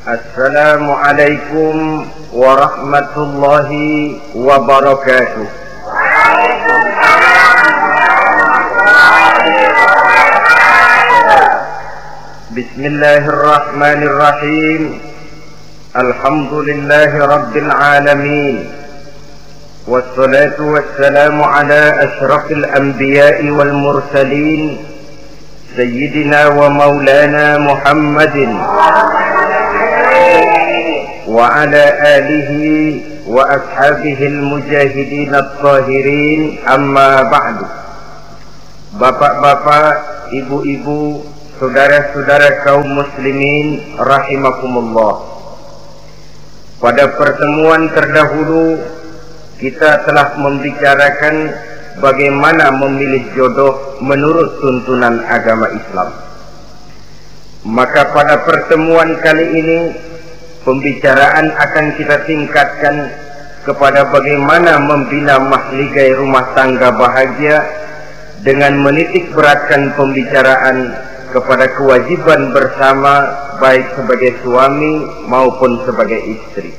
Assalamualaikum warahmatullahi wabarakatuh. Bismillahirrahmanirrahim. Alhamdulillahi rabbil alamin. Wassalatu wassalamu ala asyrafil anbiya'i wal mursalin, Sayyidina wa maulana Muhammadin wa ala alihi wa ashabihil mujahidin at-tahirin, amma ba'du. Bapak-bapak, ibu-ibu, saudara-saudara kaum muslimin rahimakumullah. Pada pertemuan terdahulu kita telah membicarakan bagaimana memilih jodoh menurut tuntunan agama Islam. Maka pada pertemuan kali ini pembicaraan akan kita tingkatkan kepada bagaimana membina mahligai rumah tangga bahagia dengan menitik beratkan pembicaraan kepada kewajiban bersama baik sebagai suami maupun sebagai istri.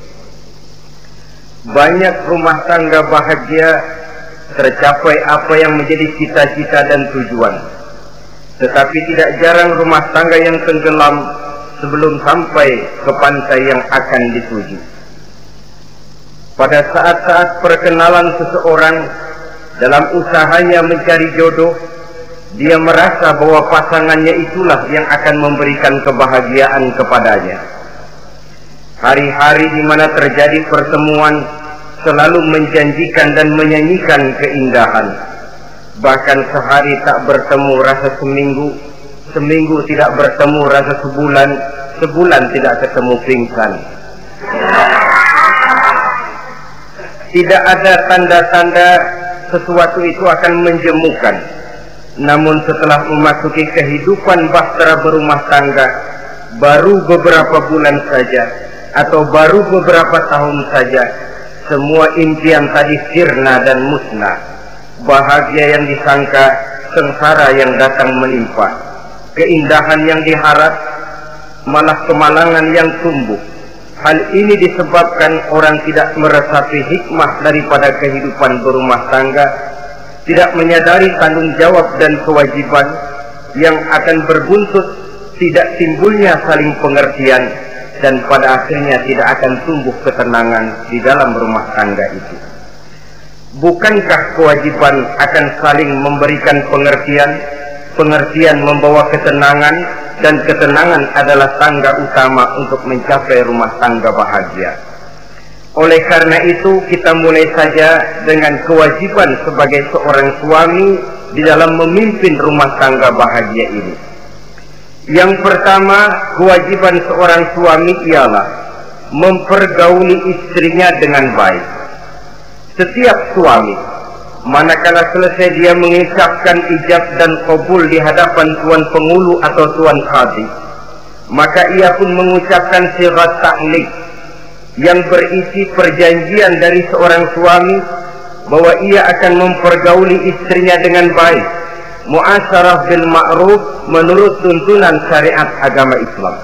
Banyak rumah tangga bahagia tercapai apa yang menjadi cita-cita dan tujuan, tetapi tidak jarang rumah tangga yang tenggelam sebelum sampai ke pantai yang akan dituju. Pada saat-saat perkenalan seseorang dalam usahanya mencari jodoh, dia merasa bahwa pasangannya itulah yang akan memberikan kebahagiaan kepadanya. Hari-hari di mana terjadi pertemuan selalu menjanjikan dan menyanyikan keindahan. Bahkan sehari tak bertemu rasa seminggu, seminggu tidak bertemu rasa sebulan, sebulan tidak ketemu pingsan. Tidak ada tanda-tanda sesuatu itu akan menjemukan. Namun setelah memasuki kehidupan bahtera berumah tangga, baru beberapa bulan saja atau baru beberapa tahun saja, semua impian tadi sirna dan musnah. Bahagia yang disangka, sengsara yang datang menimpa. Keindahan yang diharap, malah kemalangan yang tumbuh. Hal ini disebabkan orang tidak meresapi hikmah daripada kehidupan berumah tangga, tidak menyadari tanggung jawab dan kewajiban yang akan berbuntut tidak timbulnya saling pengertian, dan pada akhirnya tidak akan tumbuh ketenangan di dalam rumah tangga itu. Bukankah kewajiban akan saling memberikan pengertian? Pengertian membawa ketenangan, dan ketenangan adalah tangga utama untuk mencapai rumah tangga bahagia. Oleh karena itu, kita mulai saja dengan kewajiban sebagai seorang suami di dalam memimpin rumah tangga bahagia ini. Yang pertama, kewajiban seorang suami ialah mempergauli istrinya dengan baik. Setiap suami, manakala selesai dia mengucapkan ijab dan qabul di hadapan tuan pengulu atau tuan qadhi, maka ia pun mengucapkan sigat ta'liq yang berisi perjanjian dari seorang suami bahwa ia akan mempergauli istrinya dengan baik, muasyarah bil ma'ruf menurut tuntunan syariat agama Islam.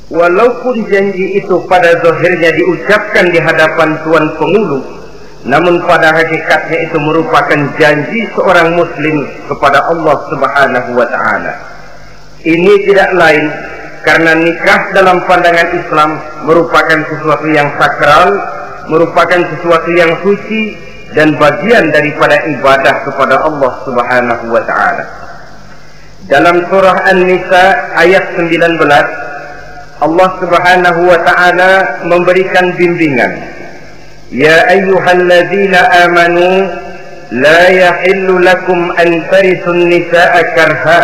Walaupun janji itu pada zahirnya diucapkan di hadapan tuan pengulu, namun pada hakikatnya itu merupakan janji seorang muslim kepada Allah Subhanahu wa ta'ala. Ini tidak lain karena nikah dalam pandangan Islam merupakan sesuatu yang sakral, merupakan sesuatu yang suci, dan bagian daripada ibadah kepada Allah Subhanahu wa ta'ala. Dalam surah An-Nisa ayat 19, Allah Subhanahu wa ta'ala memberikan bimbingan. Ya ayyuhalladzina amanu la yahillu lakum an tarisun nisa'a karha.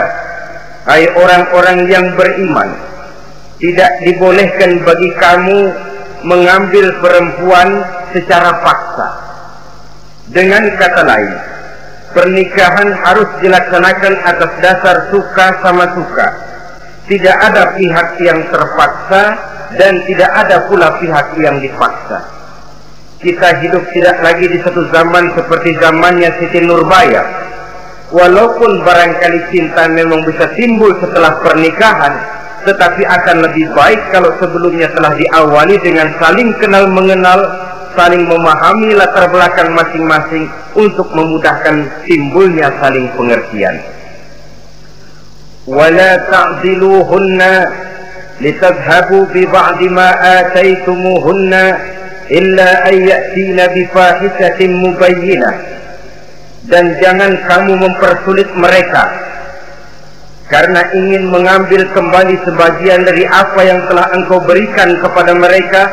Hai orang-orang yang beriman, tidak dibolehkan bagi kamu mengambil perempuan secara paksa. Dengan kata lain, pernikahan harus dilaksanakan atas dasar suka sama suka. Tidak ada pihak yang terpaksa dan tidak ada pula pihak yang dipaksa. Kita hidup tidak lagi di satu zaman seperti zamannya Siti Nurbaya. Walaupun barangkali cinta memang bisa timbul setelah pernikahan, tetapi akan lebih baik kalau sebelumnya telah diawali dengan saling kenal mengenal, saling memahami latar belakang masing-masing untuk memudahkan timbulnya saling pengertian. وَلَا تَعْضِلُوهُنَّ لِتَذْهَبُوا بِبَعْضِ مَا آتَيْتُمُوهُنَّ إِلَّا أَنْ يَأْتِينَ بِفَاحِشَةٍ مُبَيِّنَةٍ. Dan jangan kamu mempersulit mereka karena ingin mengambil kembali sebagian dari apa yang telah engkau berikan kepada mereka,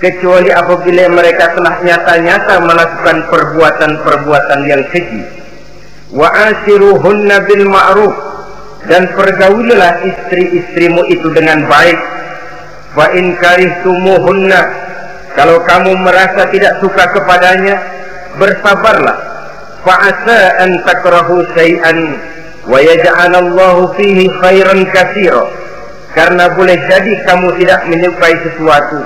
kecuali apabila mereka telah nyata-nyata melakukan perbuatan-perbuatan yang keji. Wa ashiruhunna bil ma'ruf, dan pergaulilah istri-istrimu itu dengan baik. Fa in karihtumuhunna, kalau kamu merasa tidak suka kepadanya, bersabarlah. Fa asa an takrahu syai'an wa yaj'alallahu fihi khairan katsira, karena boleh jadi kamu tidak menyukai sesuatu,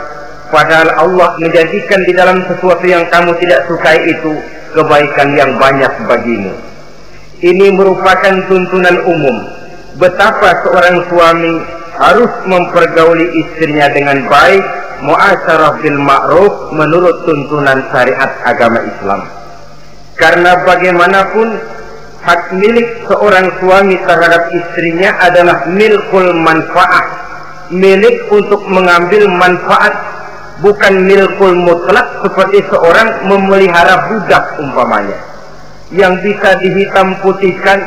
padahal Allah menjadikan di dalam sesuatu yang kamu tidak sukai itu kebaikan yang banyak bagimu. Ini merupakan tuntunan umum betapa seorang suami harus mempergauli istrinya dengan baik, muasyarah bil ma'ruf, menurut tuntunan syariat agama Islam. Karena bagaimanapun hak milik seorang suami terhadap istrinya adalah milkul manfaat, milik untuk mengambil manfaat, bukan milkul mutlak seperti seorang memelihara budak umpamanya, yang bisa dihitam putihkan,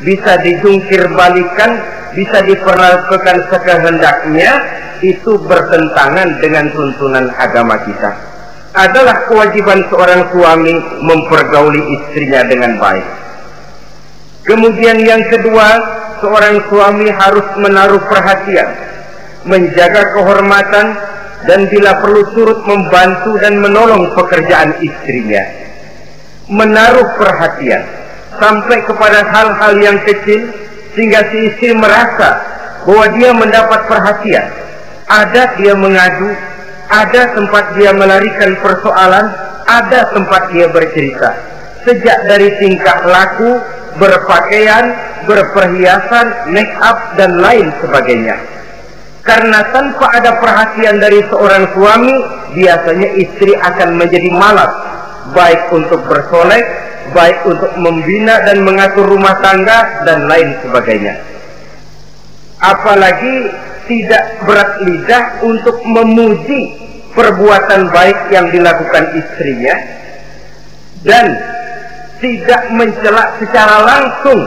bisa dijungkir balikan, bisa diperlakukan sekehendaknya. Itu bertentangan dengan tuntunan agama kita. Adalah kewajiban seorang suami mempergauli istrinya dengan baik. Kemudian yang kedua, seorang suami harus menaruh perhatian, menjaga kehormatan, dan bila perlu turut membantu dan menolong pekerjaan istrinya. Menaruh perhatian sampai kepada hal-hal yang kecil, sehingga si istri merasa bahwa dia mendapat perhatian. Ada dia mengadu, ada tempat dia melarikan persoalan, ada tempat dia bercerita. Sejak dari tingkah laku, berpakaian, berperhiasan, make up, dan lain sebagainya. Karena tanpa ada perhatian dari seorang suami, biasanya istri akan menjadi malas, baik untuk bersolek, baik untuk membina dan mengatur rumah tangga, dan lain sebagainya. Apalagi tidak berat lidah untuk memuji perbuatan baik yang dilakukan istrinya, dan tidak mencela secara langsung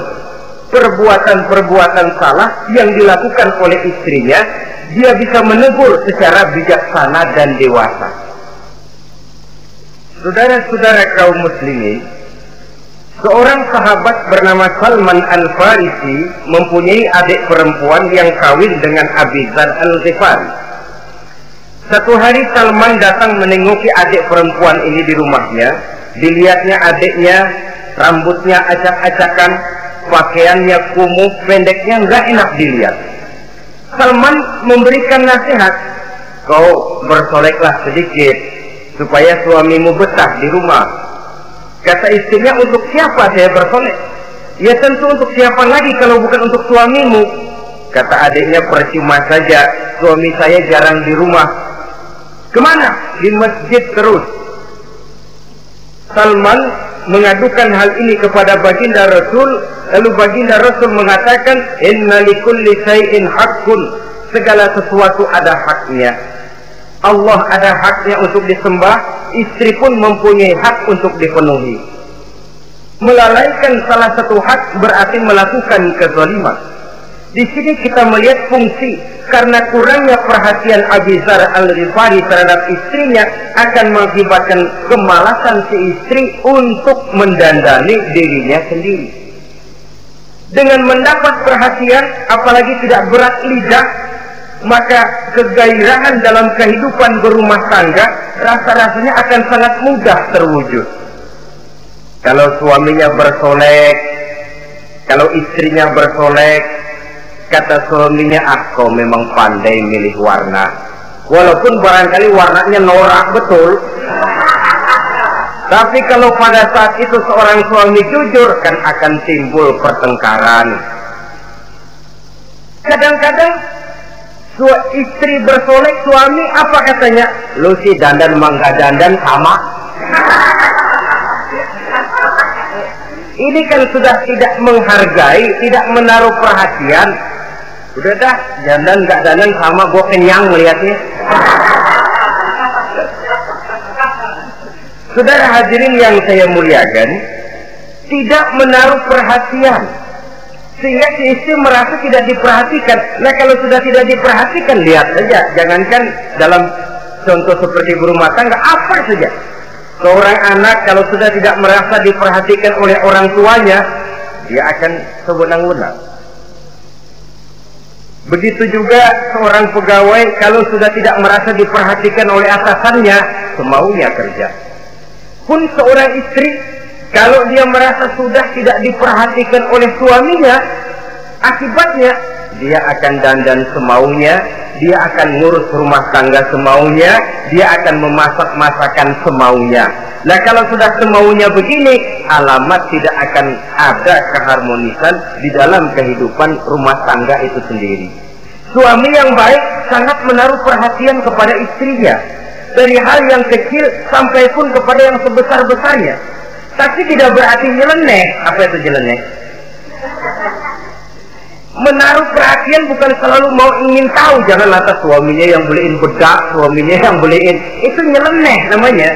perbuatan-perbuatan salah yang dilakukan oleh istrinya. Dia bisa menegur secara bijaksana dan dewasa. Saudara-saudara kaum muslimin, seorang sahabat bernama Salman Al-Farisi mempunyai adik perempuan yang kawin dengan Abi Dzar Al-Ghifari. Satu hari Salman datang menengoki adik perempuan ini di rumahnya. Dilihatnya adiknya, rambutnya acak-acakan, pakaiannya kumuh, pendeknya nggak enak dilihat. Salman memberikan nasihat, kau bersoleklah sedikit supaya suamimu betah di rumah. Kata istrinya, untuk siapa saya bersolek? Ya tentu untuk siapa lagi kalau bukan untuk suamimu. Kata adiknya, percuma saja, suami saya jarang di rumah. Kemana? Di masjid terus. Salman mengadukan hal ini kepada baginda Rasul, lalu baginda Rasul mengatakan, inna likulli syai'in haqqun, segala sesuatu ada haknya. Allah ada haknya untuk disembah, istri pun mempunyai hak untuk dipenuhi. Melalaikan salah satu hak berarti melakukan kezaliman. Di sini kita melihat fungsi, karena kurangnya perhatian Abi Dzar Al-Ghifari terhadap istrinya akan mengakibatkan kemalasan si istri untuk mendandani dirinya sendiri. Dengan mendapat perhatian, apalagi tidak berat lidah, maka kegairahan dalam kehidupan berumah tangga rasa-rasanya akan sangat mudah terwujud. Kalau suaminya bersolek, kalau istrinya bersolek, kata suaminya, ah kau memang pandai milih warna, walaupun barangkali warnanya norak betul. Tapi kalau pada saat itu seorang suami jujur, kan akan timbul pertengkaran. Kadang-kadang Istri bersolek, suami apa katanya? Lu sih dandan mangga dandan sama. Ini kan sudah tidak menghargai, tidak menaruh perhatian. Udah dah, dandan nggak dandan sama, gue kenyang melihatnya. Saudara hadirin yang saya muliakan, tidak menaruh perhatian, sehingga si istri merasa tidak diperhatikan. Nah kalau sudah tidak diperhatikan, lihat saja, jangankan dalam contoh seperti berumah tangga, apa saja. Seorang anak kalau sudah tidak merasa diperhatikan oleh orang tuanya, dia akan sewenang-wenang. Begitu juga seorang pegawai kalau sudah tidak merasa diperhatikan oleh atasannya, semaunya kerja. Pun seorang istri kalau dia merasa sudah tidak diperhatikan oleh suaminya, akibatnya dia akan dandan semaunya, dia akan ngurus rumah tangga semaunya, dia akan memasak masakan semaunya. Nah kalau sudah semaunya begini, alamat tidak akan ada keharmonisan di dalam kehidupan rumah tangga itu sendiri. Suami yang baik sangat menaruh perhatian kepada istrinya, dari hal yang kecil sampai pun kepada yang sebesar-besarnya. Tapi tidak berarti nyeleneh. Apa itu nyeleneh? Menaruh perhatian bukan selalu mau ingin tahu. Jangan lantas suaminya yang beliin bedak, suaminya yang beliin. Itu nyeleneh namanya.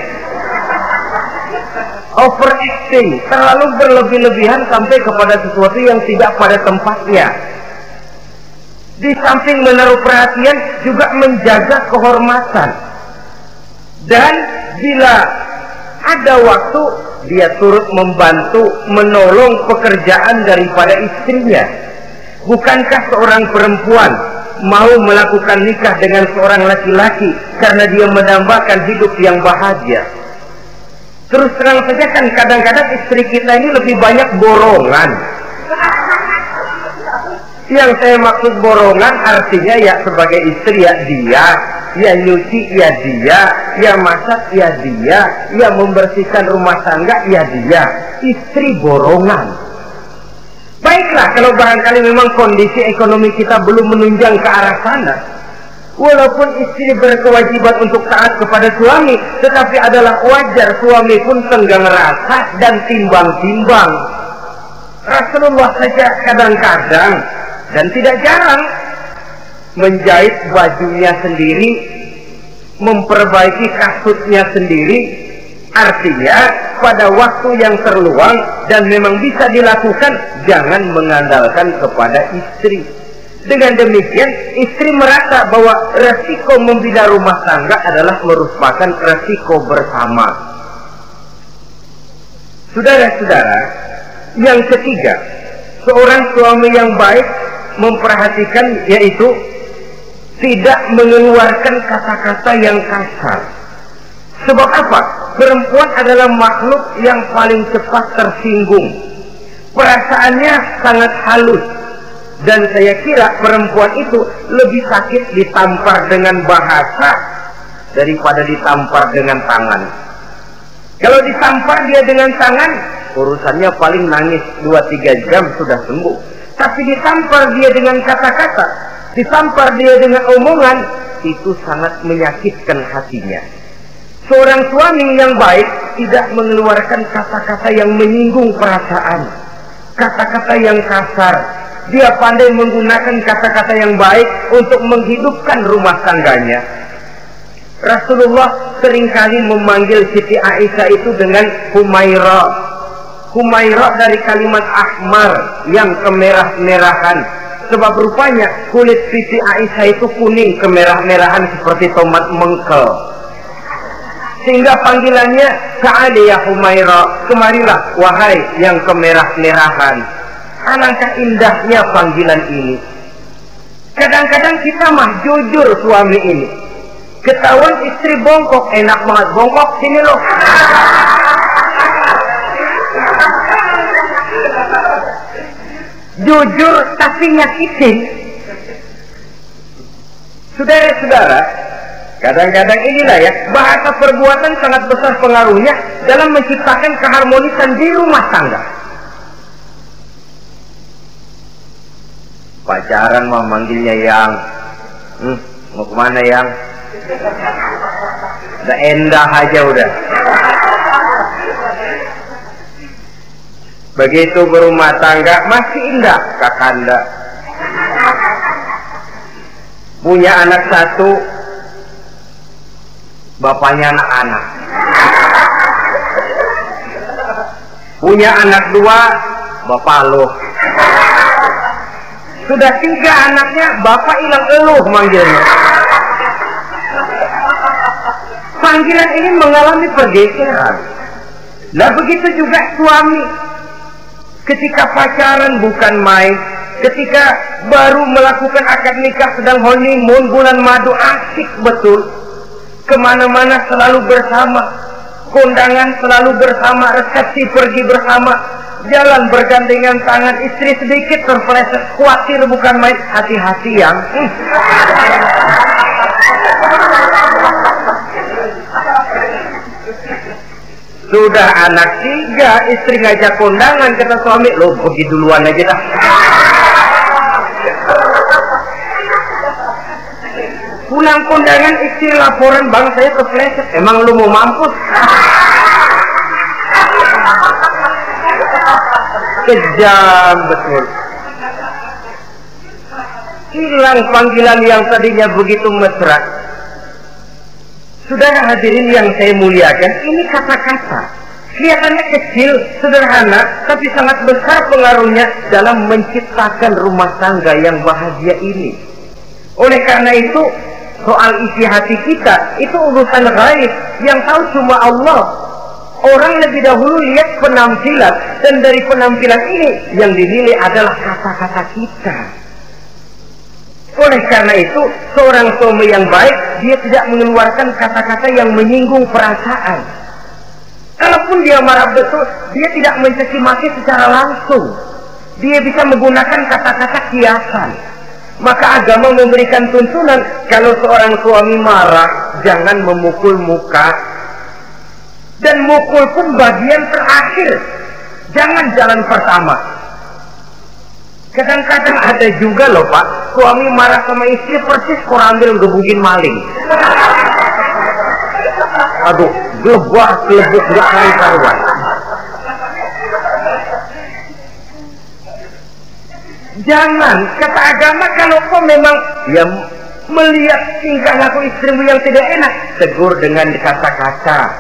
Overacting, terlalu berlebih-lebihan sampai kepada sesuatu yang tidak pada tempatnya. Di samping menaruh perhatian juga menjaga kehormatan. Dan bila ada waktu, dia turut membantu, menolong pekerjaan daripada istrinya. Bukankah seorang perempuan mau melakukan nikah dengan seorang laki-laki karena dia menambahkan hidup yang bahagia? Terus terang saja kan kadang-kadang istri kita ini lebih banyak borongan. Yang saya maksud borongan artinya ya sebagai istri ya dia, ya nyuci ya dia, ya masak ya dia, ya membersihkan rumah tangga ya dia. Istri borongan. Baiklah kalau barangkali memang kondisi ekonomi kita belum menunjang ke arah sana. Walaupun istri berkewajiban untuk taat kepada suami, tetapi adalah wajar suami pun tenggang rasa dan timbang-timbang. Rasulullah saja kadang-kadang dan tidak jarang menjahit bajunya sendiri, memperbaiki kasutnya sendiri. Artinya pada waktu yang terluang dan memang bisa dilakukan, jangan mengandalkan kepada istri. Dengan demikian istri merasa bahwa resiko membina rumah tangga adalah merupakan resiko bersama. Saudara-saudara, yang ketiga, seorang suami yang baik memperhatikan yaitu tidak mengeluarkan kata-kata yang kasar. Sebab apa? Perempuan adalah makhluk yang paling cepat tersinggung. Perasaannya sangat halus. Dan saya kira perempuan itu lebih sakit ditampar dengan bahasa daripada ditampar dengan tangan. Kalau ditampar dia dengan tangan, urusannya paling nangis 2-3 jam sudah sembuh. Tapi ditampar dia dengan kata-kata, ditampar dia dengan omongan, itu sangat menyakitkan hatinya. Seorang suami yang baik tidak mengeluarkan kata-kata yang menyinggung perasaan, kata-kata yang kasar. Dia pandai menggunakan kata-kata yang baik untuk menghidupkan rumah tangganya. Rasulullah seringkali memanggil Siti Aisyah itu dengan Humaira. Humaira dari kalimat ahmar yang kemerah-merahan. Sebab rupanya kulit Siti Aisyah itu kuning kemerah-merahan seperti tomat mengkel. Sehingga panggilannya Ta'ali ya Humaira, kemarilah wahai yang kemerah-merahan. Alangkah indahnya panggilan ini. Kadang-kadang kita mah jujur suami ini. Ketahuan istri bongkok, enak banget bongkok, sini loh. Jujur tapi nyakitin. Saudara-saudara, kadang-kadang inilah ya, bahasa perbuatan sangat besar pengaruhnya dalam menciptakan keharmonisan di rumah tangga. Pacaran mah manggilnya yang, Mau kemana yang? Udah endah aja udah. Begitu berumah tangga masih indah kakanda. Punya anak satu, bapaknya anak-anak. Punya anak dua, bapak loh. Sudah 3 anaknya, bapak hilang eluh manggilnya. Panggilan ini mengalami pergeseran. Nah begitu juga suami. Ketika pacaran bukan main. Ketika baru melakukan akad nikah sedang honeymoon bulan madu, asik betul. Kemana-mana selalu bersama. Kondangan selalu bersama. Resepsi pergi bersama. Jalan bergandengan tangan. Istri sedikit terpeleset. Khawatir bukan main. Hati-hati yang. Sudah anak 3, istri ngajak kondangan, kata suami, lo pergi duluan aja dah. Pulang kondangan, istri laporan, bang saya terpeleset. Emang lu mau mampus? Kejam betul. Hilang panggilan yang tadinya begitu mesra. Saudara hadirin yang saya muliakan, ini kata-kata kelihatannya kecil, sederhana, tapi sangat besar pengaruhnya dalam menciptakan rumah tangga yang bahagia ini. Oleh karena itu, soal isi hati kita itu urusan gaib yang tahu cuma Allah. Orang lebih dahulu lihat penampilan, dan dari penampilan ini yang dinilai adalah kata-kata kita. Oleh karena itu, seorang suami yang baik, dia tidak mengeluarkan kata-kata yang menyinggung perasaan. Kalaupun dia marah betul, dia tidak mencaci maki secara langsung. Dia bisa menggunakan kata-kata kiasan. Maka agama memberikan tuntunan, kalau seorang suami marah, jangan memukul muka. Dan mukul pun bagian terakhir. Jangan jalan pertama. Kadang-kadang ada juga loh Pak, suami marah sama istri persis korambil gebukin maling. Aduh, gelebah, gelebuk, gak karuan. Jangan, kata agama, kalau kau memang ya melihat tingkah laku istrimu yang tidak enak, tegur dengan kata-kata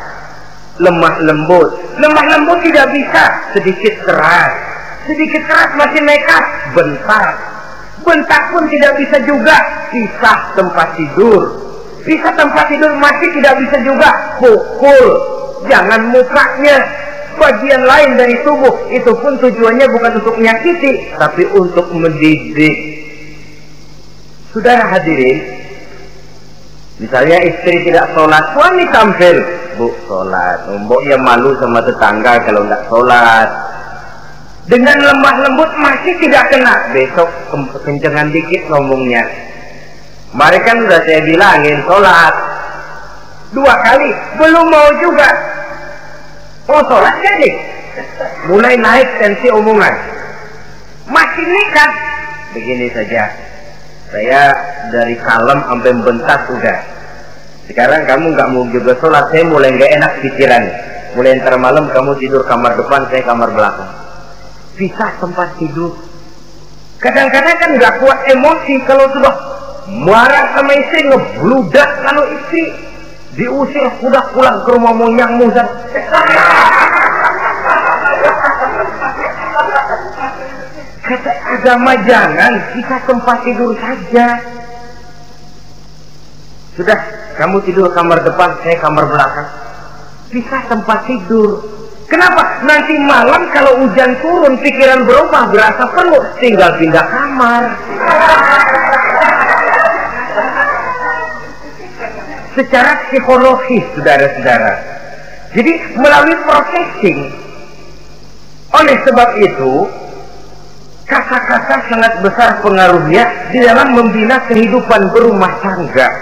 lemah lembut. Lemah lembut tidak bisa, sedikit keras. Sedikit keras masih nekat, bentak. Bentak pun tidak bisa juga, pisah tempat tidur. Pisah tempat tidur masih tidak bisa juga, pukul. Jangan mukanya, bagian lain dari tubuh. Itu pun tujuannya bukan untuk menyakiti, tapi untuk mendidik. Saudara hadirin, misalnya istri tidak sholat, suami tampil, bu sholat. Mboknya malu sama tetangga kalau nggak sholat. Dengan lemah lembut masih tidak kena. Besok kencengan dikit ngomongnya. Kemarin kan sudah saya bilangin sholat 2 kali, belum mau juga. Oh sholat jadi. Mulai naik tensi omongan. Masih nekat. Begini saja. Saya dari kalem sampai bentak udah. Sekarang kamu nggak mau juga sholat, saya mulai nggak enak pikiran. Mulai ntar malam kamu tidur kamar depan, saya kamar belakang. Pisah tempat tidur. Kadang-kadang kan nggak kuat emosi kalau sudah marah sama istri, ngebludak. Kalau istri diusir, udah pulang ke rumah monyang muzat. Kata agama jangan, pisah tempat tidur saja. Sudah, kamu tidur kamar depan, saya kamar belakang. Pisah tempat tidur. Kenapa? Nanti malam kalau hujan turun, pikiran berubah, berasa perlu, tinggal pindah kamar. Secara psikologis, saudara-saudara. Jadi melalui processing. Oleh sebab itu, kata-kata sangat besar pengaruhnya di dalam membina kehidupan berumah tangga.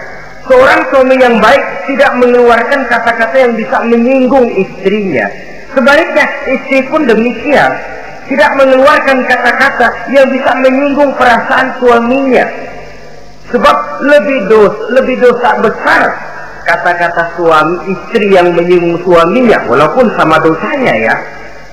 Seorang suami yang baik tidak mengeluarkan kata-kata yang bisa menyinggung istrinya. Sebaliknya, istri pun demikian, tidak mengeluarkan kata-kata yang bisa menyinggung perasaan suaminya. Sebab lebih dosa besar kata-kata suami istri yang menyinggung suaminya, walaupun sama dosanya ya,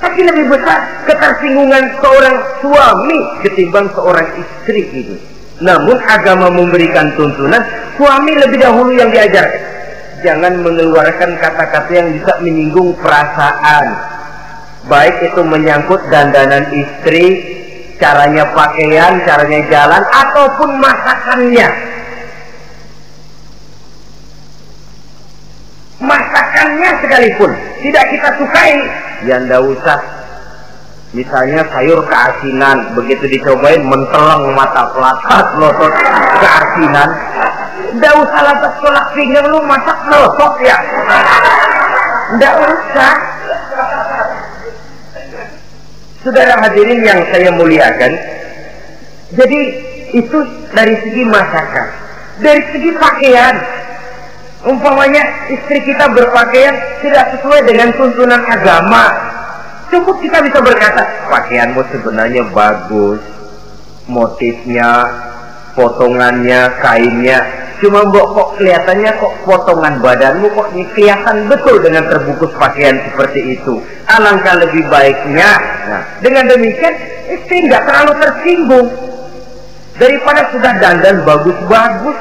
tapi lebih besar ketersinggungan seorang suami ketimbang seorang istri itu. Namun agama memberikan tuntunan suami lebih dahulu yang diajarkan. Jangan mengeluarkan kata-kata yang bisa menyinggung perasaan, baik itu menyangkut dandanan istri, caranya pakaian, caranya jalan, ataupun masakannya. Masakannya sekalipun tidak kita sukai, ya ndak usah. Misalnya sayur keasinan, begitu dicobain menteleng mata pelatat, melotot keasinan. Ndak usah lantas tolak pinggang, lu masak melotot ya. Ndak usah. Saudara hadirin yang saya muliakan, jadi itu dari segi masakan. Dari segi pakaian, umpamanya istri kita berpakaian tidak sesuai dengan tuntunan agama, cukup kita bisa berkata, pakaianmu sebenarnya bagus, motifnya, potongannya, kainnya, cuma kok kelihatannya kok potongan badanmu kok kelihatan betul dengan terbungkus pakaian seperti itu. Alangkah lebih baiknya, nah, dengan demikian istri nggak terlalu tersinggung daripada sudah dandan bagus-bagus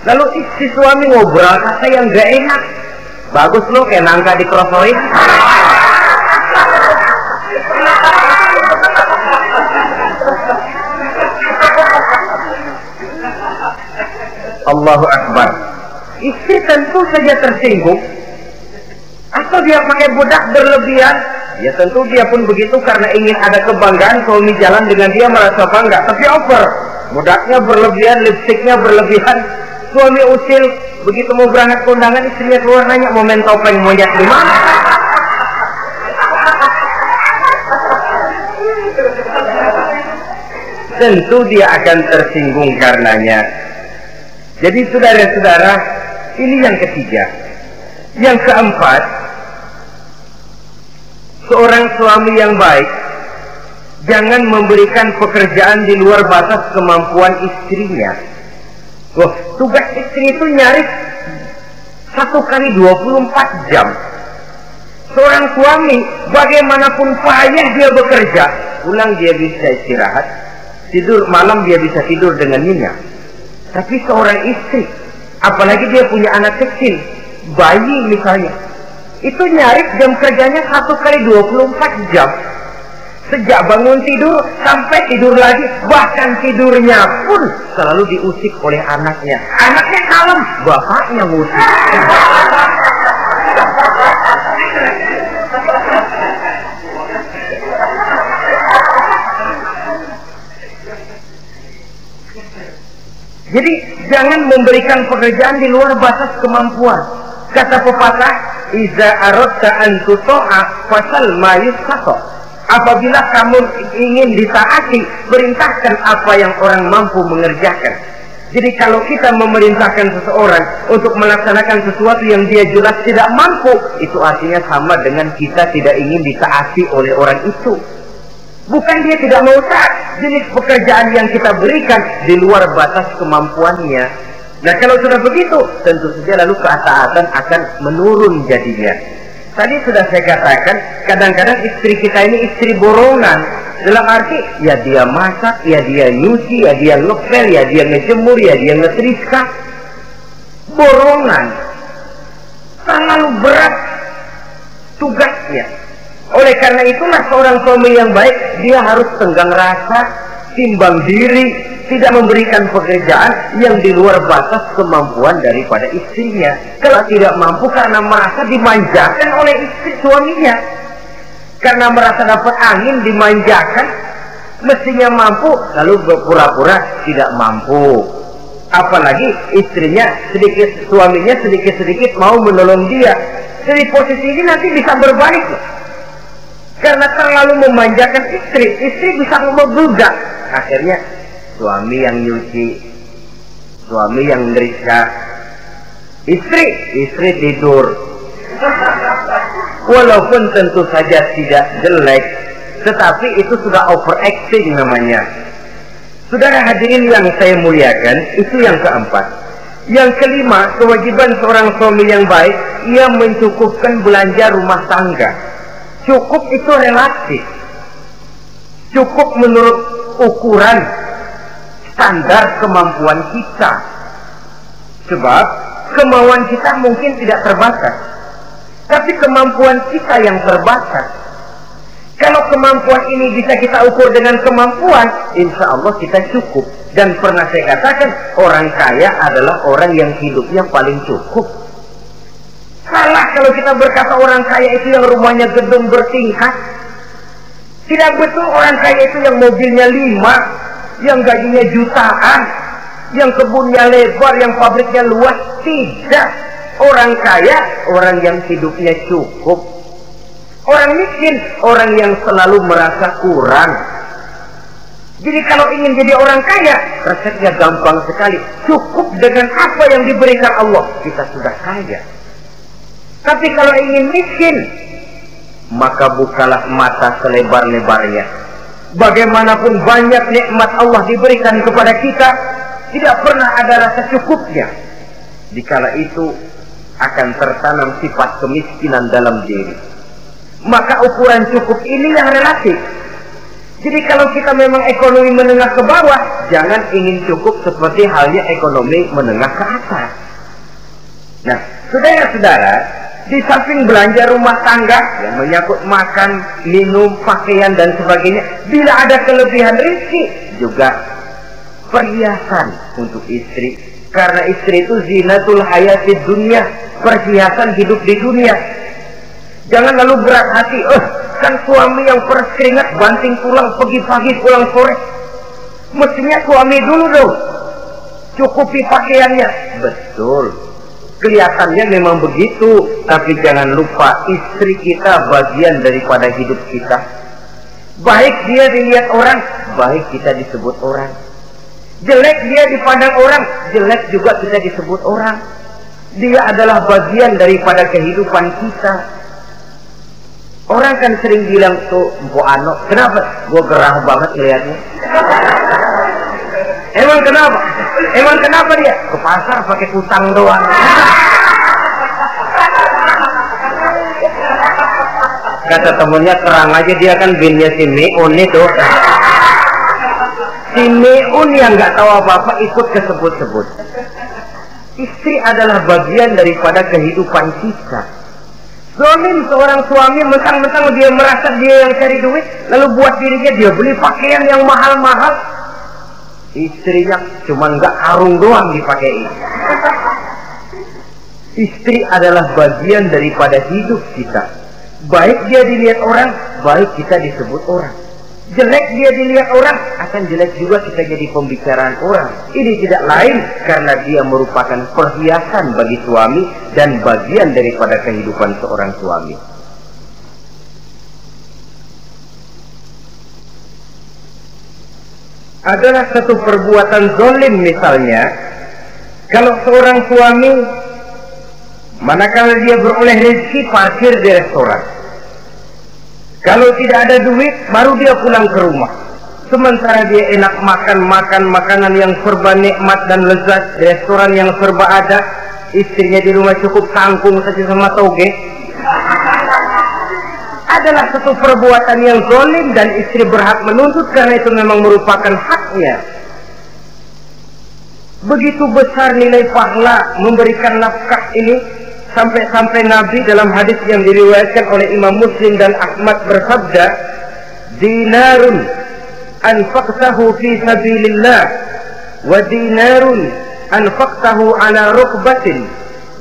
lalu istri suami ngobrol kata yang nggak enak. Bagus lo kayak nangka dikerosoin. Allahu Akbar. Istri tentu saja tersinggung. Atau dia pakai bedak berlebihan, ya tentu dia pun begitu karena ingin ada kebanggaan suami jalan dengan dia merasa bangga. Tapi over, bedaknya berlebihan, lipstiknya berlebihan. Suami usil, begitu mau berangkat ke undangan istrinya keluar nanya mau main topeng monyet di mana? Tentu dia akan tersinggung karenanya. Jadi saudara-saudara, ini yang ketiga. Yang keempat, seorang suami yang baik jangan memberikan pekerjaan di luar batas kemampuan istrinya. Wah, tugas istri itu nyaris 1 kali 24 jam. Seorang suami bagaimanapun payah dia bekerja, pulang dia bisa istirahat, tidur malam dia bisa tidur dengan nyenyak. Tapi seorang istri, apalagi dia punya anak kecil, bayi misalnya, itu nyaris jam kerjanya 1 kali 24 jam. Sejak bangun tidur sampai tidur lagi, bahkan tidurnya pun selalu diusik oleh anaknya. Anaknya kalem, bapaknya ngusik. Jadi jangan memberikan pekerjaan di luar batas kemampuan. Kata pepatah, "Iza aradta an tuta'a fasal ma yustata." Apabila kamu ingin ditaati, perintahkan apa yang orang mampu mengerjakan. Jadi kalau kita memerintahkan seseorang untuk melaksanakan sesuatu yang dia jelas tidak mampu, itu artinya sama dengan kita tidak ingin ditaati oleh orang itu. Bukan dia tidak mau taat, jenis pekerjaan yang kita berikan di luar batas kemampuannya. Nah kalau sudah begitu, tentu saja lalu ketaatan akan menurun jadinya. Tadi sudah saya katakan, kadang-kadang istri kita ini istri borongan. Dalam arti, ya dia masak, ya dia nyuci, ya dia ngepel, ya dia ngejemur, ya dia ngetriska. Borongan. Terlalu berat tugasnya. Oleh karena itulah seorang suami yang baik, dia harus tenggang rasa, timbang diri, tidak memberikan pekerjaan yang di luar batas kemampuan daripada istrinya. Kalau tidak mampu karena merasa dimanjakan oleh istri suaminya, karena merasa dapat angin dimanjakan, mestinya mampu, lalu berpura-pura tidak mampu. Apalagi istrinya suaminya sedikit-sedikit mau menolong dia. Jadi posisi ini nanti bisa berbalik loh. Karena terlalu memanjakan istri bisa membludak. Akhirnya suami yang nyuci, suami yang ngerisa, istri tidur. Walaupun tentu saja tidak jelek, tetapi itu sudah overacting namanya. Saudara hadirin yang saya muliakan, itu yang keempat. Yang kelima, kewajiban seorang suami yang baik, ia mencukupkan belanja rumah tangga. Cukup itu relatif. Cukup menurut ukuran standar kemampuan kita. Sebab kemauan kita mungkin tidak terbatas, tapi kemampuan kita yang terbatas. Kalau kemampuan ini bisa kita ukur dengan kemampuan, insya Allah kita cukup. Dan pernah saya katakan, orang kaya adalah orang yang hidupnya paling cukup. Salah kalau kita berkata orang kaya itu yang rumahnya gedung bertingkat. Tidak betul orang kaya itu yang mobilnya 5, yang gajinya jutaan, yang kebunnya lebar, yang pabriknya luas. Tidak. Orang kaya, orang yang hidupnya cukup. Orang miskin, orang yang selalu merasa kurang. Jadi kalau ingin jadi orang kaya, resepnya gampang sekali. Cukup dengan apa yang diberikan Allah, kita sudah kaya. Tapi kalau ingin miskin, maka bukalah mata selebar-lebarnya. Bagaimanapun banyak nikmat Allah diberikan kepada kita, tidak pernah ada rasa cukupnya. Dikala itu akan tertanam sifat kemiskinan dalam diri. Maka ukuran cukup ini yang relatif. Jadi kalau kita memang ekonomi menengah ke bawah, jangan ingin cukup seperti halnya ekonomi menengah ke atas. Nah, saudara-saudara, di samping belanja rumah tangga yang menyangkut makan, minum, pakaian dan sebagainya, bila ada kelebihan rezeki, juga perhiasan untuk istri. Karena istri itu zinatul hayatid dunia, perhiasan hidup di dunia. Jangan lalu berat hati, kan suami yang peras keringat banting tulang pagi-pagi pulang sore. Mestinya suami dulu dong cukupi pakaiannya. Betul, kelihatannya memang begitu, tapi jangan lupa istri kita bagian daripada hidup kita. Baik dia dilihat orang, baik kita disebut orang. Jelek dia dipandang orang, jelek juga kita disebut orang. Dia adalah bagian daripada kehidupan kita. Orang kan sering bilang tuh, Mpo Ano, kenapa? Gue gerah banget lihatnya. Emang kenapa? Emang kenapa dia? Ke pasar pakai kutang doang. Kata temennya, terang aja dia kan binnya si Meun itu. Si Meun yang nggak tahu apa-apa ikut kesebut-sebut. Istri adalah bagian daripada kehidupan kita. Zalim seorang suami, mentang-mentang dia merasa dia yang cari duit, lalu buat dirinya dia beli pakaian yang mahal-mahal. Istrinya cuma nggak karung doang dipakai. Istri adalah bagian daripada hidup kita. Baik dia dilihat orang, baik kita disebut orang. Jelek dia dilihat orang, akan jelek juga kita jadi pembicaraan orang. Ini tidak lain karena dia merupakan perhiasan bagi suami dan bagian daripada kehidupan seorang suami. Adalah satu perbuatan zalim misalnya, kalau seorang suami manakala dia beroleh rezeki parkir di restoran. Kalau tidak ada duit, baru dia pulang ke rumah. Sementara dia enak makan makanan yang serba nikmat dan lezat, restoran yang serba ada, istrinya di rumah cukup kangkung saja sama toge. Adalah satu perbuatan yang zalim dan istri berhak menuntut karena itu memang merupakan haknya. Begitu besar nilai pahala memberikan nafkah ini. Sampai-sampai Nabi dalam hadis yang diriwayatkan oleh Imam Muslim dan Ahmad bersabda, dinarun anfaqtahu fi sabilillah wa dinarun anfaqtahu ala rukbatin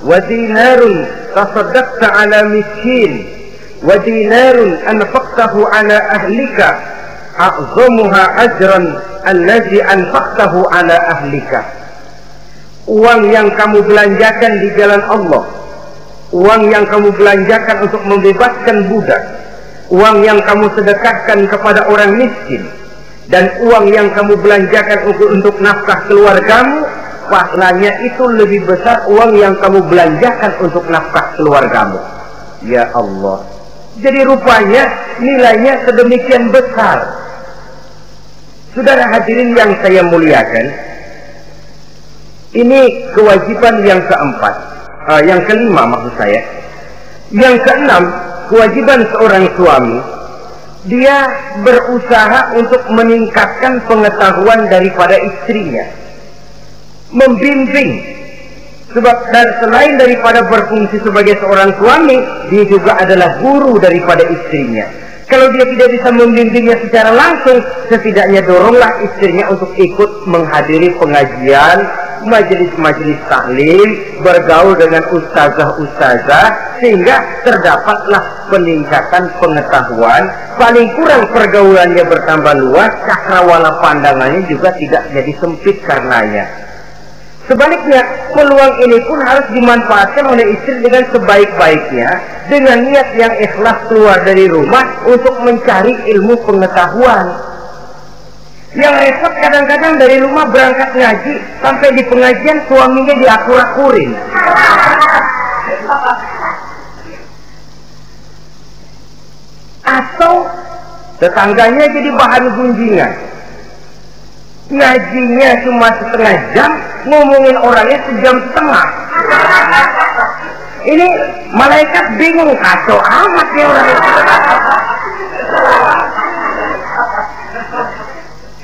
wa dinarun tasaddaqta ala miskin wa dinarun anfaqtahu ala ahlika a'zamuha ajran allazi anfaqtahu ala ahlika. Uang yang kamu belanjakan di jalan Allah, uang yang kamu belanjakan untuk membebaskan budak, uang yang kamu sedekahkan kepada orang miskin, dan uang yang kamu belanjakan untuk nafkah keluargamu, pahalanya itu lebih besar uang yang kamu belanjakan untuk nafkah keluargamu. Ya Allah, jadi rupanya nilainya sedemikian besar. Saudara hadirin yang saya muliakan, ini kewajiban yang keempat, yang kelima maksud saya. Yang keenam, kewajiban seorang suami, dia berusaha untuk meningkatkan pengetahuan daripada istrinya, membimbing. Sebab selain daripada berfungsi sebagai seorang suami, dia juga adalah guru daripada istrinya. Kalau dia tidak bisa membimbingnya secara langsung, setidaknya doronglah istrinya untuk ikut menghadiri pengajian, majelis-majelis taklim, bergaul dengan ustazah-ustazah, sehingga terdapatlah peningkatan pengetahuan. Paling kurang pergaulannya bertambah luas, cakrawala pandangannya juga tidak jadi sempit karenanya. Sebaliknya, peluang ini pun harus dimanfaatkan oleh istri dengan sebaik-baiknya, dengan niat yang ikhlas keluar dari rumah untuk mencari ilmu pengetahuan. Yang repot kadang-kadang dari rumah berangkat ngaji, sampai di pengajian suaminya diakur-akurin. Atau tetangganya jadi bahan gunjingan. Ngajinya cuma setengah jam, ngomongin orangnya sejam setengah. Ini malaikat bingung, kacau amat ya orang.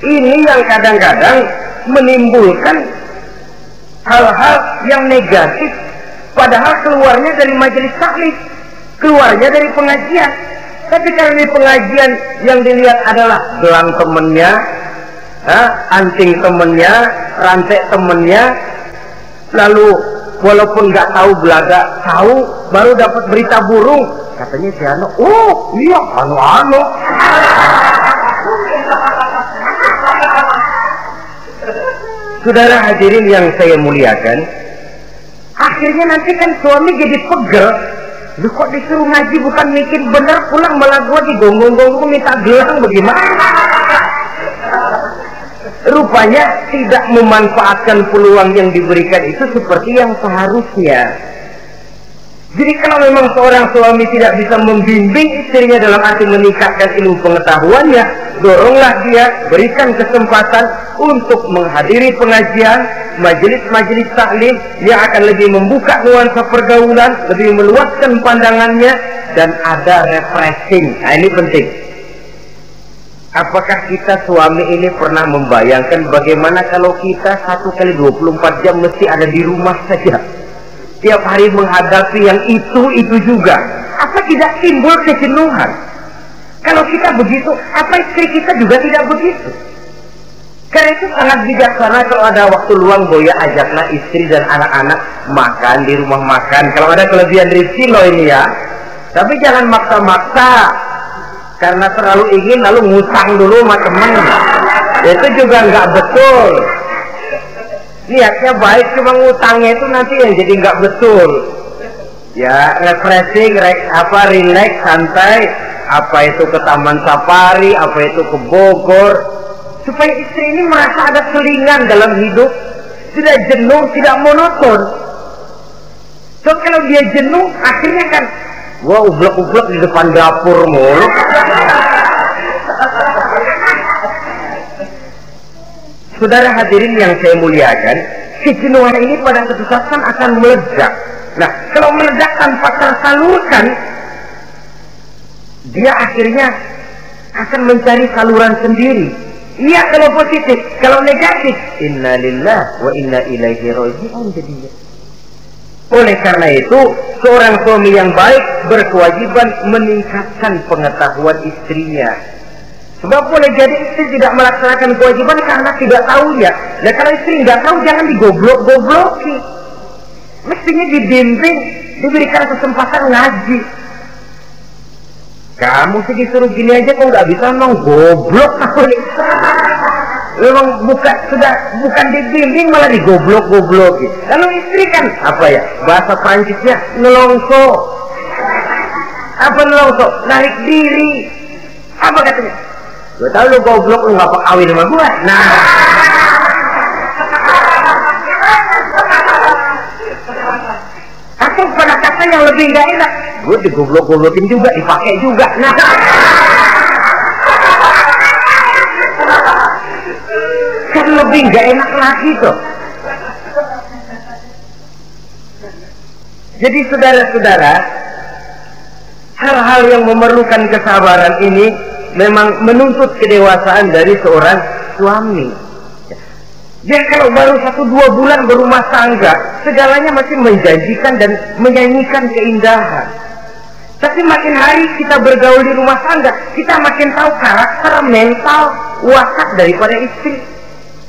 Ini yang kadang-kadang menimbulkan hal-hal yang negatif, padahal keluarnya dari majelis taklim, keluarnya dari pengajian. Tapi karena di pengajian yang dilihat adalah gelang temennya, anting temennya, rantai temennya, lalu walaupun nggak tahu belaga, tahu baru dapat berita burung, katanya si Ano, oh iya Ano. Saudara hadirin yang saya muliakan, akhirnya nanti kan suami jadi pegel. Lu kok disuruh ngaji bukan mikir benar, pulang malah gua digonggong-gonggong minta gelang, bagaimana? Rupanya tidak memanfaatkan peluang yang diberikan itu seperti yang seharusnya. Jadi kalau memang seorang suami tidak bisa membimbing istrinya dalam arti meningkatkan ilmu pengetahuannya, doronglah dia, berikan kesempatan untuk menghadiri pengajian, majelis-majelis taklim yang akan lebih membuka nuansa pergaulan, lebih meluaskan pandangannya, dan ada refreshing. Nah, ini penting. Apakah kita suami ini pernah membayangkan bagaimana kalau kita 1x24 jam mesti ada di rumah saja, tiap hari menghadapi yang itu juga? Apa tidak timbul kejenuhan? Kalau kita begitu, apa istri kita juga tidak begitu? Karena itu sangat bijaksana kalau ada waktu luang, Boya ajaklah istri dan anak-anak makan di rumah makan. Kalau ada kelebihan rezeki loh ini ya. Tapi jangan maksa-maksa, karena terlalu ingin lalu ngutang dulu sama teman. Itu juga nggak betul. Niatnya baik, cuma ngutangnya itu nanti yang jadi nggak betul. Ya, refreshing, relax, santai. Apa itu ke Taman Safari, apa itu ke Bogor, supaya istri ini merasa ada selingan dalam hidup, tidak jenuh, tidak monoton. So kalau dia jenuh, akhirnya kan wah ublek-ublek di depan dapur mulu. Saudara hadirin yang saya muliakan, kejenuhan ini pada suatu saat akan meledak. Nah, kalau meledak tanpa tersalurkan, dia akhirnya akan mencari saluran sendiri. Iya kalau positif, kalau negatif, inna lillahi wa inna ilaihi raji'un jadinya. Oleh karena itu, seorang suami yang baik berkewajiban meningkatkan pengetahuan istrinya. Sebab boleh jadi istri tidak melaksanakan kewajiban karena tidak tahunya. Nah kalau istri nggak tahu, jangan digoblok-gobloki. Mestinya dibimbing, diberikan kesempatan ngaji. Kamu sih disuruh gini aja kok nggak bisa, memang goblok aku nih. Memang bukan dibimbing malah digoblok-gobloki. Kalau istri kan apa ya, bahasa Prancisnya nelongso. Apa nelongso? Narik diri. Apa katanya? Gue tahu lu goblok, lu nggak kawin sama gue. Nah, atau pada kata yang lebih nggak enak, gue digoblok-goblokin juga, dipakai juga. Nah, lebih nggak enak lagi tuh. Jadi saudara-saudara, hal-hal yang memerlukan kesabaran ini memang menuntut kedewasaan dari seorang suami. Dia kalau baru 1-2 bulan berumah tangga, segalanya masih menjanjikan dan menyanyikan keindahan. Tapi makin hari kita bergaul di rumah tangga, kita makin tahu karakter, mental, watak daripada istri.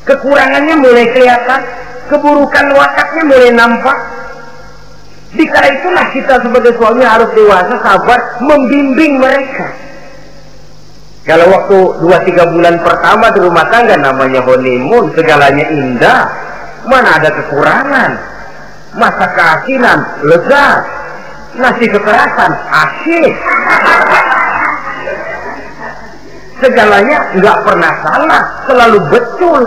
Kekurangannya mulai kelihatan, keburukan wataknya mulai nampak. Dikala itulah kita sebagai suami harus dewasa, sabar, membimbing mereka. Kalau waktu 2-3 bulan pertama di rumah tangga namanya honeymoon, segalanya indah, mana ada kekurangan. Masa keasinan, lezat. Nasi kekerasan, asyik. Segalanya nggak pernah salah, selalu betul.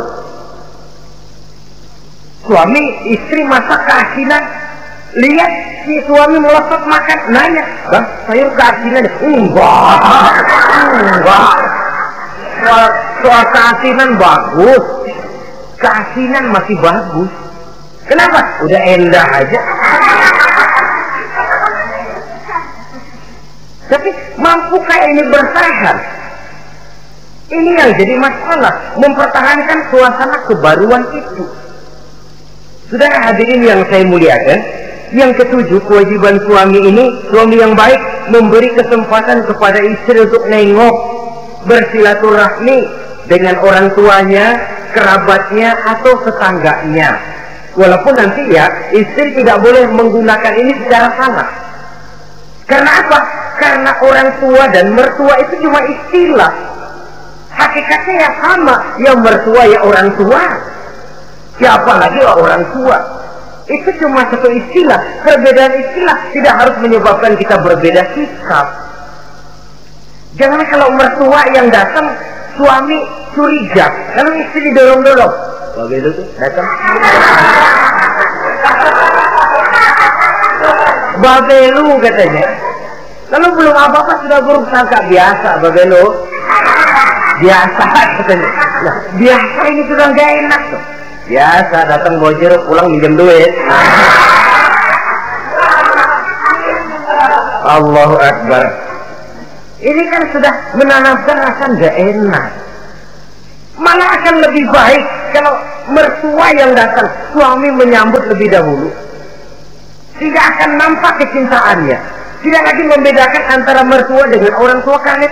Suami istri masa keasinan, lihat si suami melotot makan, nanya, bang sayur keasinan? Enggak. Soal keasinan bagus, keasinan masih bagus. Kenapa? Udah endah aja. Tapi mampukah ini bertahan? Ini yang jadi masalah, mempertahankan suasana kebaruan itu. Saudara hadirin yang saya muliakan, yang ketujuh, kewajiban suami ini, suami yang baik memberi kesempatan kepada istri untuk nengok, bersilaturahmi dengan orang tuanya, kerabatnya, atau tetangganya. Walaupun nanti ya, istri tidak boleh menggunakan ini secara salah. Karena apa? Karena orang tua dan mertua itu cuma istilah. Hakikatnya ya sama, yang mertua ya orang tua. Ya apalagi orang tua. Itu cuma satu istilah. Perbedaan istilah tidak harus menyebabkan kita berbeda sikap. Jangan kalau mertua yang datang, suami curiga. Lalu istri didorong-dorong. Begitu tuh, datang. Babelu katanya. Lalu belum apa-apa sudah buruk sangka. Biasa babelu. Biasa katanya. Nah, biasa ini sudah gak enak tuh. Biasa datang bawa jeruk, pulang minjem duit. Allahu Akbar. Ini kan sudah menanamkan rasa gak enak. Malah akan lebih baik kalau mertua yang datang, suami menyambut lebih dahulu. Tidak akan nampak kecintaannya. Tidak lagi membedakan antara mertua dengan orang tua, karena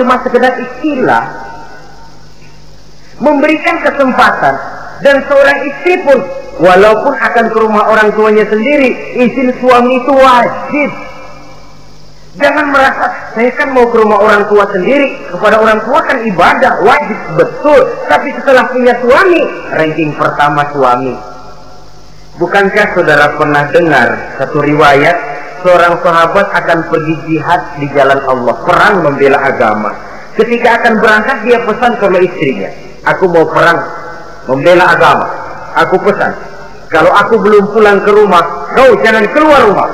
cuma sekedar istilah. Memberikan kesempatan. Dan seorang istri pun, walaupun akan ke rumah orang tuanya sendiri, izin suami itu wajib. Jangan merasa, saya kan mau ke rumah orang tua sendiri, kepada orang tua kan ibadah, wajib, betul. Tapi setelah punya suami, ranking pertama suami. Bukankah saudara pernah dengar satu riwayat, seorang sahabat akan pergi jihad di jalan Allah, perang membela agama. Ketika akan berangkat, dia pesan sama istrinya, aku mau perang membela agama. Aku pesan, kalau aku belum pulang ke rumah, kau jangan keluar rumah.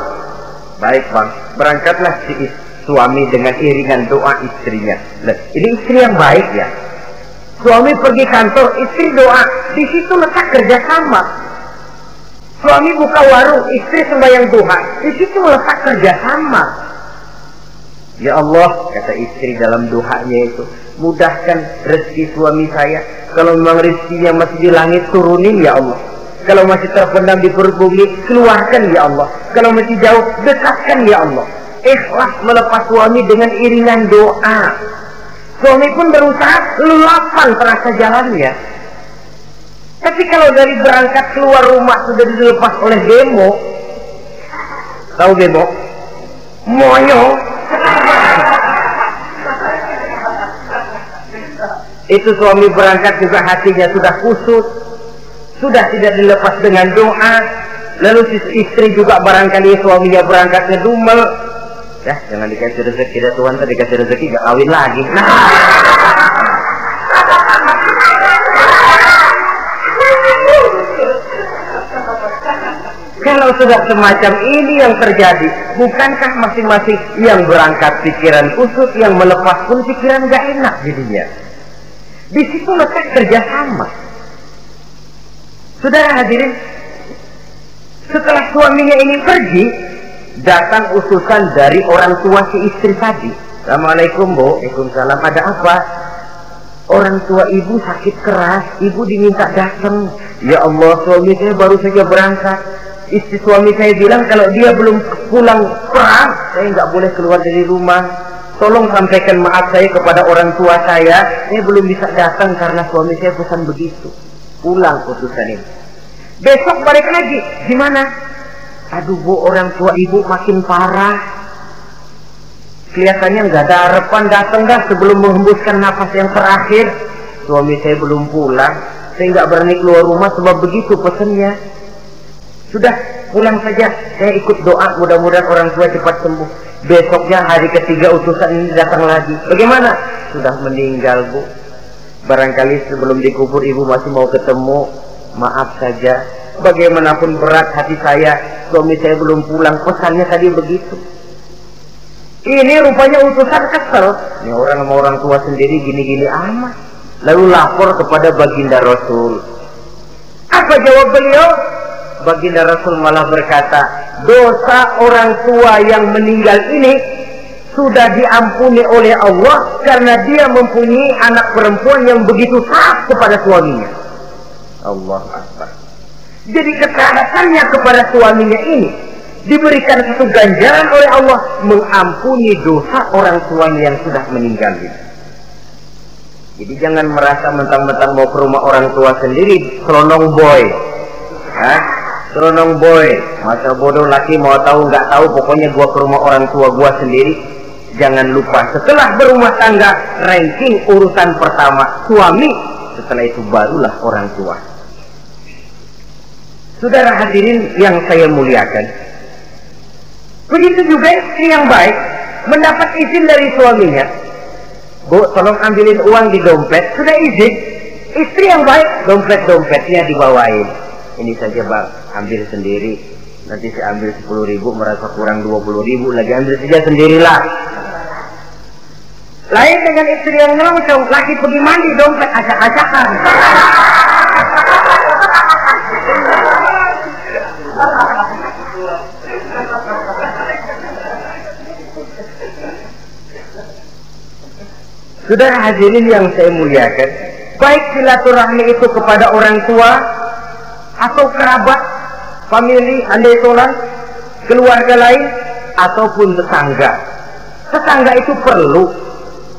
Baik bang, berangkatlah si suami dengan iringan doa istrinya. Nah, ini istri yang baik ya. Suami pergi kantor, istri doa. Di situ letak kerjasama. Suami buka warung, istri sembahyang duha. Di situ letak kerjasama. Ya Allah, kata istri dalam doanya itu, mudahkan rezeki suami saya. Kalau memang rezekinya masih di langit, turunin ya Allah. Kalau masih terpendam di perut bumi, keluarkan ya Allah. Kalau masih jauh, dekatkan ya Allah. Ikhlas melepas suami dengan iringan doa. Suami pun berusaha luapan terasa jalannya. Tapi kalau dari berangkat keluar rumah sudah dilepas oleh demo, tahu demo? Moyo. Itu suami berangkat juga hatinya sudah kusut, sudah tidak dilepas dengan doa. Lalu si istri juga barangkali suaminya berangkatnya dumel. Ya, jangan dikasih rezeki dah Tuhan, tadi dikasih rezeki gak kawin lagi. Nah. Kalau sudah semacam ini yang terjadi, bukankah masing-masing yang berangkat pikiran kusut, yang melepas pun pikiran gak enak jadinya. Di situ letak kerjasama. Saudara hadirin, setelah suaminya ini pergi, datang utusan dari orang tua si istri tadi. Assalamualaikum Bu. Waalaikumsalam. Ada apa? Orang tua ibu sakit keras, ibu diminta datang. Ya Allah, suami saya baru saja berangkat. Istri suami saya bilang kalau dia belum pulang perang, saya nggak boleh keluar dari rumah. Tolong sampaikan maaf saya kepada orang tua saya belum bisa datang karena suami saya pesan begitu. Pulang utusan ini. Besok balik lagi, gimana? Aduh Bu, orang tua ibu makin parah. Kelihatannya nggak ada harapan datang dah sebelum menghembuskan nafas yang terakhir. Suami saya belum pulang, saya nggak berani keluar rumah sebab begitu pesannya. Sudah pulang saja, saya ikut doa mudah-mudahan orang tua cepat sembuh. Besoknya hari ketiga utusan ini datang lagi. Bagaimana? Sudah meninggal Bu. Barangkali sebelum dikubur ibu masih mau ketemu. Maaf saja. Bagaimanapun berat hati saya, suami saya belum pulang. Pesannya tadi begitu. Ini rupanya utusan kesel. Ini orang sama orang tua sendiri gini-gini amat. Lalu lapor kepada baginda Rasul. Apa jawab beliau? Baginda Rasul malah berkata, dosa orang tua yang meninggal ini sudah diampuni oleh Allah karena dia mempunyai anak perempuan yang begitu taat kepada suaminya. Allah Akbar. Jadi ketaatannya kepada suaminya ini diberikan satu ganjaran oleh Allah, mengampuni dosa orang tuanya yang sudah meninggal ini. Jadi jangan merasa mentang-mentang mau ke rumah orang tua sendiri selonong boy. Selonong boy, masa bodoh laki mau tahu nggak tahu, pokoknya gua ke rumah orang tua gua sendiri. Jangan lupa setelah berumah tangga, ranking urutan pertama suami, setelah itu barulah orang tua. Saudara hadirin yang saya muliakan, begitu juga istri yang baik mendapat izin dari suaminya. Bu, tolong ambilin uang di dompet. Sudah izin. Istri yang baik, dompetnya dibawain. Ini saja Bang, ambil sendiri. Nanti saya ambil 10.000, merasa kurang 20.000, lagi ambil saja sendirilah. Lain dengan istri yang ngelongsong, lagi pergi mandi, dompet acak-acakan. Saudara hadirin yang saya muliakan, baik silaturahmi itu kepada orang tua atau kerabat, famili, andai tolan, keluarga lain, ataupun tetangga. Tetangga itu perlu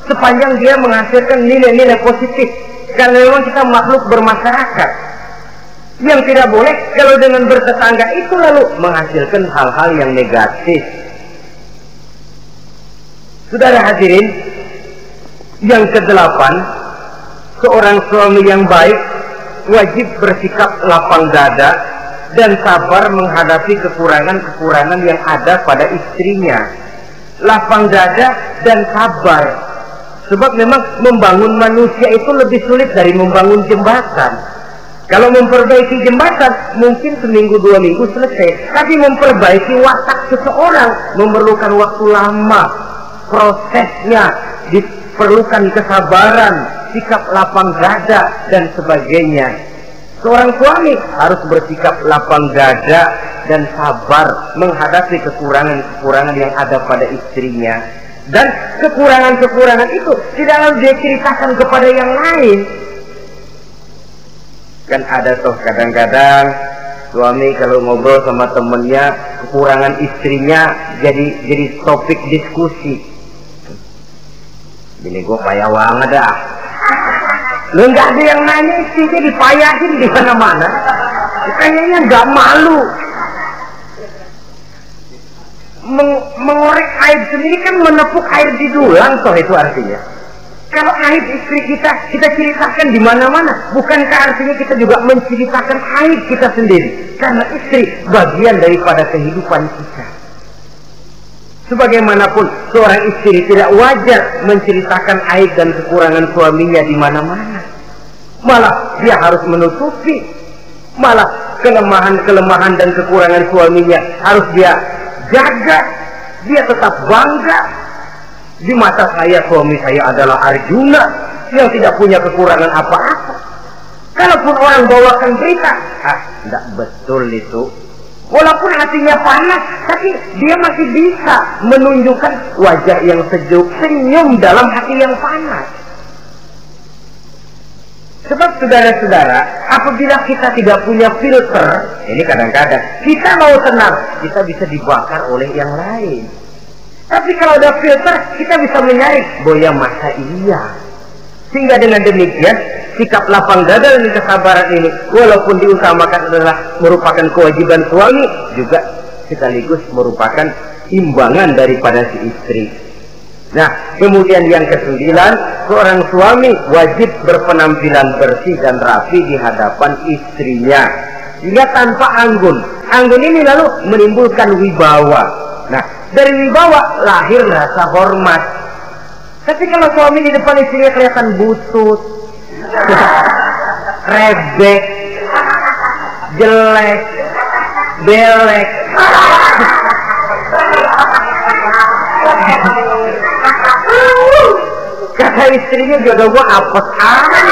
sepanjang dia menghasilkan nilai-nilai positif. Karena memang kita makhluk bermasyarakat. Yang tidak boleh kalau dengan bertetangga itu lalu menghasilkan hal-hal yang negatif. Saudara hadirin yang ke-8, seorang suami yang baik wajib bersikap lapang dada dan sabar menghadapi kekurangan-kekurangan yang ada pada istrinya. Lapang dada dan sabar. Sebab memang membangun manusia itu lebih sulit dari membangun jembatan. Kalau memperbaiki jembatan mungkin seminggu 2 minggu selesai. Tapi memperbaiki watak seseorang memerlukan waktu lama. Prosesnya diperlukan kesabaran, sikap lapang dada dan sebagainya. Seorang suami harus bersikap lapang dada dan sabar menghadapi kekurangan-kekurangan yang ada pada istrinya. Dan kekurangan-kekurangan itu tidak lalu dia ceritakan kepada yang lain. Kan ada toh kadang-kadang suami kalau ngobrol sama temennya, kekurangan istrinya jadi topik diskusi. Bini gue payah banget dah. Lu nggak ada yang nanya, istrinya dipayahin di mana-mana. Kayaknya nggak malu. Mengorek aib sendiri kan menepuk air di dulang toh itu artinya. Kalau aib istri kita ceritakan di mana-mana, bukankah artinya kita juga menceritakan aib kita sendiri? Karena istri bagian daripada kehidupan kita. Sebagaimanapun seorang istri tidak wajar menceritakan aib dan kekurangan suaminya di mana-mana. Malah dia harus menutupi. Malah kelemahan-kelemahan dan kekurangan suaminya harus dia jaga. Dia tetap bangga. Di mata saya suami saya adalah Arjuna yang tidak punya kekurangan apa-apa. Kalaupun orang bawakan berita, tidak betul itu. Walaupun hatinya panas, tapi dia masih bisa menunjukkan wajah yang sejuk, senyum dalam hati yang panas. Sebab saudara-saudara, apabila kita tidak punya filter, ini kadang-kadang kita mau tenang, kita bisa dibakar oleh yang lain. Tapi kalau ada filter, kita bisa menyaring, boya masa iya. Sehingga dengan demikian, sikap lapang dada dan kesabaran ini, walaupun diutamakan adalah merupakan kewajiban suami, juga sekaligus merupakan imbangan daripada si istri. Nah, kemudian yang ke-9, seorang suami wajib berpenampilan bersih dan rapi di hadapan istrinya. Dia tanpa anggun. Anggun ini lalu menimbulkan wibawa. Nah, dari wibawa lahir rasa hormat. Tapi kalau suami di depan istrinya kelihatan butut, rebek, jelek, belek, kata istrinya jodoh gua apes amat.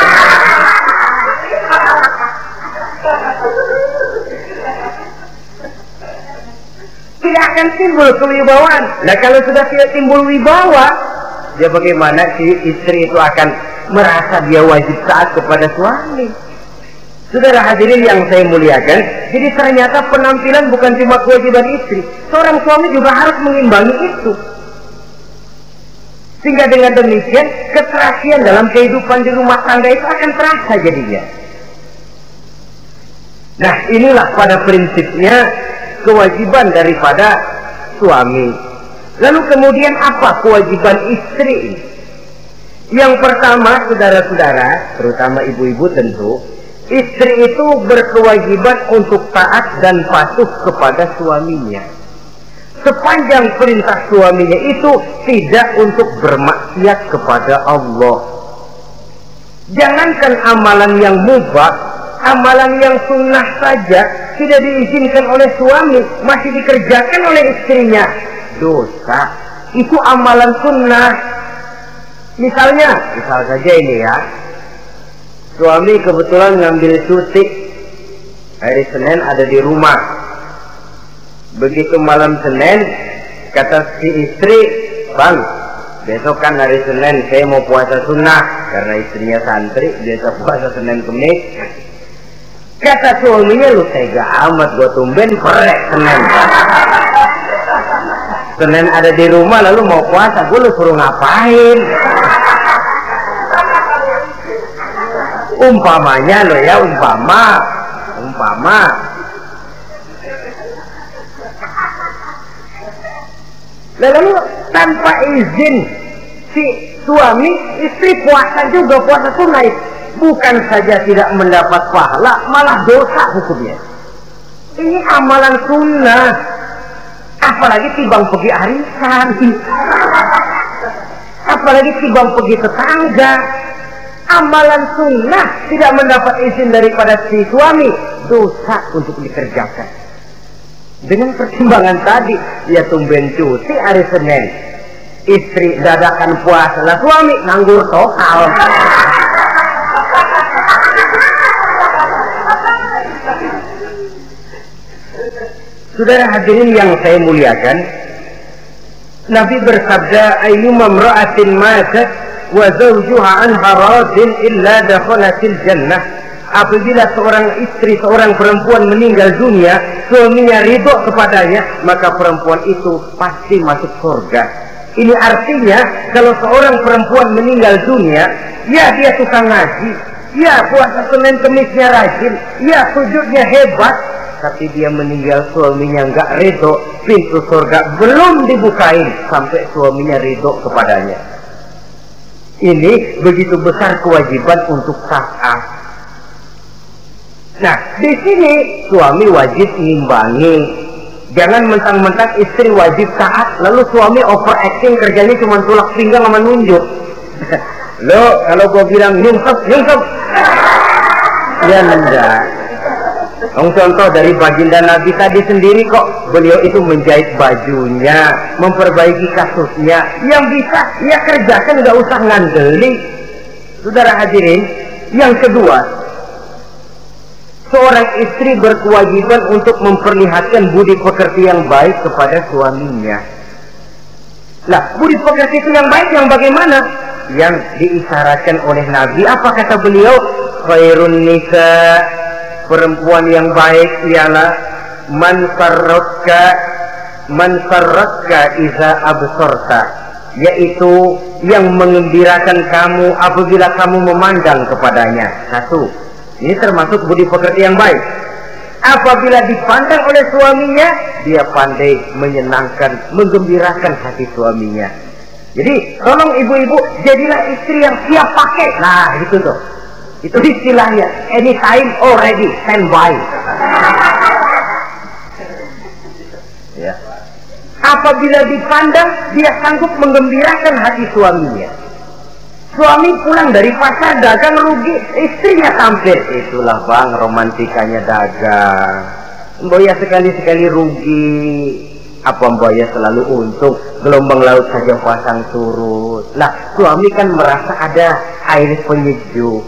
Tidak akan timbul kewibawaan. Nah, kalau sudah tidak timbul wibawa, dia bagaimana si istri itu akan merasa dia wajib taat kepada suami. Saudara hadirin yang saya muliakan, jadi ternyata penampilan bukan cuma kewajiban istri, seorang suami juga harus mengimbangi itu. Sehingga dengan demikian keterasian dalam kehidupan di rumah tangga itu akan terasa jadinya. Nah, inilah pada prinsipnya kewajiban daripada suami. Lalu kemudian apa kewajiban istri ini? Yang pertama, saudara-saudara, terutama ibu-ibu tentu, istri itu berkewajiban untuk taat dan patuh kepada suaminya. Sepanjang perintah suaminya itu tidak untuk bermaksiat kepada Allah. Jangankan amalan yang mubah, amalan yang sunnah saja tidak diizinkan oleh suami, masih dikerjakan oleh istrinya. Dosa. Itu amalan sunnah. Misal saja ini ya, suami kebetulan ngambil cuti hari Senin ada di rumah. Begitu malam Senin, kata si istri, "Bang, besok kan hari Senin, saya mau puasa sunnah." Karena istrinya santri, biasa puasa Senin Kemis. Kata suaminya, "Lu tega amat, gua tumben perek Senin. Senin ada di rumah lalu mau puasa, gue lu suruh ngapain?" Umpamanya lo ya, umpama. Lalu tanpa izin si suami, istri puasa juga, puasa sunnah. Bukan saja tidak mendapat pahala, malah dosa hukumnya. Ini amalan sunnah. Apalagi timbang pergi arisan, apalagi timbang pergi tetangga. Amalan sunnah tidak mendapat izin daripada si suami, dosa untuk dikerjakan. Dengan pertimbangan tadi, ya tumben cuti hari Senin, istri dadakan puasa, lah suami nganggur total. Saudara hadirin yang saya muliakan, Nabi bersabda, "Ayyuma imra'atin matat wa zawjuha anha radin illa dakhalatil jannah." Apabila seorang istri, seorang perempuan meninggal dunia, suaminya ridho kepadanya, maka perempuan itu pasti masuk surga. Ini artinya kalau seorang perempuan meninggal dunia, ya dia tukang ngaji, ya puasa Senin Kemisnya rajin, ya sujudnya hebat, tapi dia meninggal suaminya nggak ridho, pintu surga belum dibukain sampai suaminya ridho kepadanya. Ini begitu besar kewajiban untuk taat. Nah, di sini suami wajib ngimbangi. Jangan mentang-mentang istri wajib taat, lalu suami overacting, kerjanya cuma tulak pinggang sama nunjuk. Lo kalau gue bilang nyungsep, ya enggak. Contoh dari baginda Nabi tadi sendiri kok, beliau itu menjahit bajunya, memperbaiki kasusnya. Yang bisa, ya kerjakan, nggak usah ngandeli. Saudara hadirin, yang kedua, Seorang istri berkewajiban untuk memperlihatkan budi pekerti yang baik kepada suaminya. Lah, budi pekerti itu yang baik yang bagaimana? Yang diisyaratkan oleh Nabi. Apa kata beliau? Khairun nisa, perempuan yang baik ialah man farratka iza absorta, yaitu yang mengembirakan kamu apabila kamu memandang kepadanya. Satu, ini termasuk budi pekerti yang baik. Apabila dipandang oleh suaminya, dia pandai menyenangkan, menggembirakan hati suaminya. Jadi tolong ibu-ibu, jadilah istri yang siap pakai. Nah itu tuh, itu istilahnya anytime already standby. Ya. Apabila dipandang, dia sanggup menggembirakan hati suaminya. Suami pulang dari pasar dagang rugi, istrinya tampil. Itulah bang romantikanya dagang. Mboya sekali-sekali rugi, apa mboya selalu untung? Gelombang laut saja pasang surut. Lah suami kan merasa ada air penyejuk.